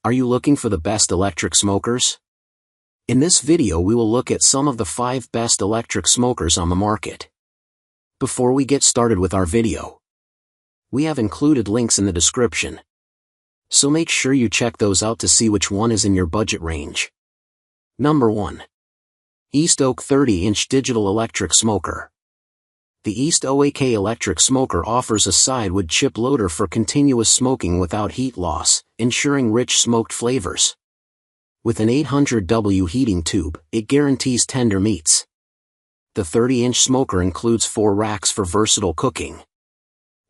Are you looking for the best electric smokers? In this video we will look at some of the 5 best electric smokers on the market. Before we get started with our video, we have included links in the description, so make sure you check those out to see which one is in your budget range. Number 1. East Oak 30-inch Digital Electric Smoker. The East Oak electric smoker offers a side wood chip loader for continuous smoking without heat loss, ensuring rich smoked flavors. With an 800W heating tube, it guarantees tender meats. The 30-inch smoker includes 4 racks for versatile cooking.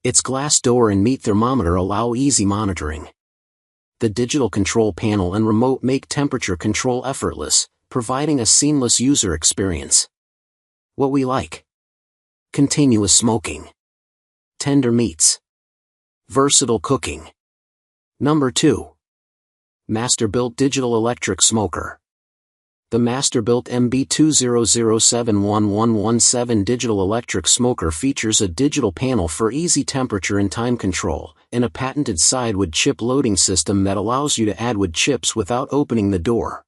Its glass door and meat thermometer allow easy monitoring. The digital control panel and remote make temperature control effortless, providing a seamless user experience. What we like: continuous smoking, tender meats, versatile cooking. Number 2. Masterbuilt Digital Electric Smoker. The Masterbuilt MB200711117 digital electric smoker features a digital panel for easy temperature and time control, and a patented side wood chip loading system that allows you to add wood chips without opening the door.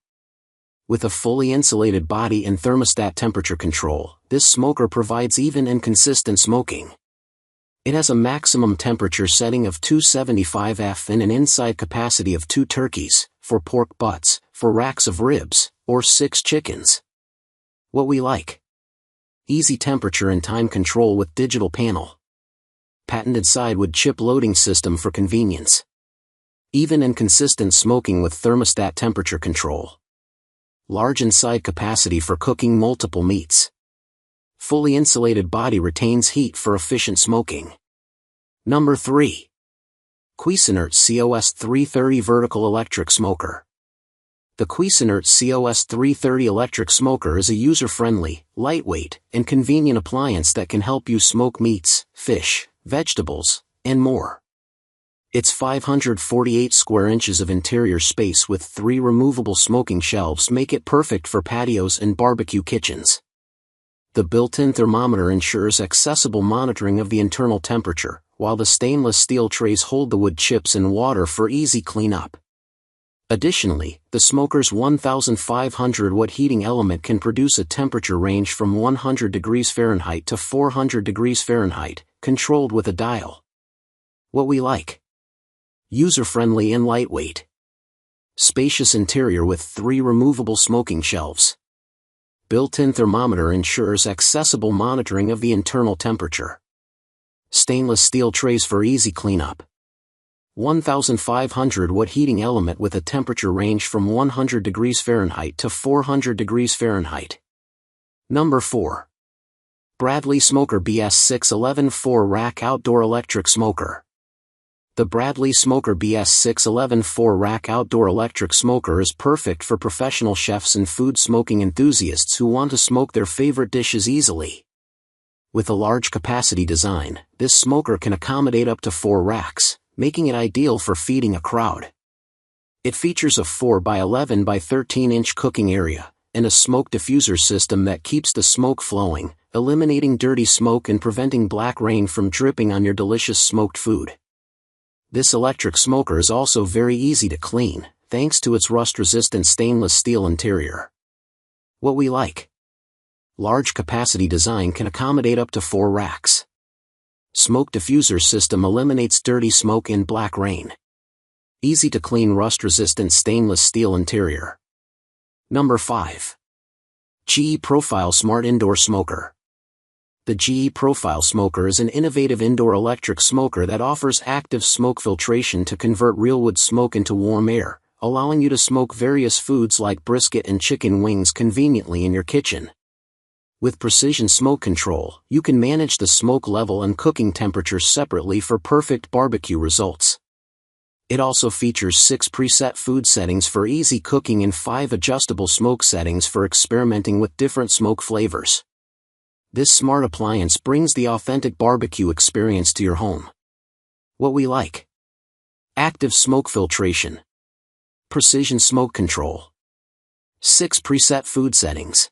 With a fully insulated body and thermostat temperature control, this smoker provides even and consistent smoking. It has a maximum temperature setting of 275 F and an inside capacity of 2 turkeys, 4 pork butts, 4 racks of ribs, or 6 chickens. What we like: easy temperature and time control with digital panel. Patented side wood chip loading system for convenience. Even and consistent smoking with thermostat temperature control. Large inside capacity for cooking multiple meats. Fully insulated body retains heat for efficient smoking. Number 3. Cuisinart COS 330 Vertical Electric Smoker. The Cuisinart COS 330 electric smoker is a user-friendly, lightweight, and convenient appliance that can help you smoke meats, fish, vegetables, and more. Its 548 square inches of interior space with 3 removable smoking shelves make it perfect for patios and barbecue kitchens. The built-in thermometer ensures accessible monitoring of the internal temperature, while the stainless steel trays hold the wood chips and water for easy cleanup. Additionally, the smoker's 1,500-watt heating element can produce a temperature range from 100 degrees Fahrenheit to 400 degrees Fahrenheit, controlled with a dial. What we like: user-friendly and lightweight. Spacious interior with 3 removable smoking shelves. Built-in thermometer ensures accessible monitoring of the internal temperature. Stainless steel trays for easy cleanup. 1,500-watt heating element with a temperature range from 100 degrees Fahrenheit to 400 degrees Fahrenheit. Number 4. Bradley Smoker BS611 4-Rack Outdoor Electric Smoker. The Bradley Smoker BS611 4-Rack Outdoor Electric Smoker is perfect for professional chefs and food smoking enthusiasts who want to smoke their favorite dishes easily. With a large capacity design, this smoker can accommodate up to 4 racks, making it ideal for feeding a crowd. It features a 4x11 by 13-inch cooking area, and a smoke diffuser system that keeps the smoke flowing, eliminating dirty smoke and preventing black rain from dripping on your delicious smoked food. This electric smoker is also very easy to clean, thanks to its rust-resistant stainless steel interior. What we like: large capacity design can accommodate up to 4 racks. Smoke diffuser system eliminates dirty smoke and black rain. Easy to clean rust-resistant stainless steel interior. Number 5. GE Profile Smart Indoor Smoker. The GE Profile Smoker is an innovative indoor electric smoker that offers active smoke filtration to convert real wood smoke into warm air, allowing you to smoke various foods like brisket and chicken wings conveniently in your kitchen. With precision smoke control, you can manage the smoke level and cooking temperature separately for perfect barbecue results. It also features 6 preset food settings for easy cooking and 5 adjustable smoke settings for experimenting with different smoke flavors. This smart appliance brings the authentic barbecue experience to your home. What we like: active smoke filtration, precision smoke control, 6 preset food settings.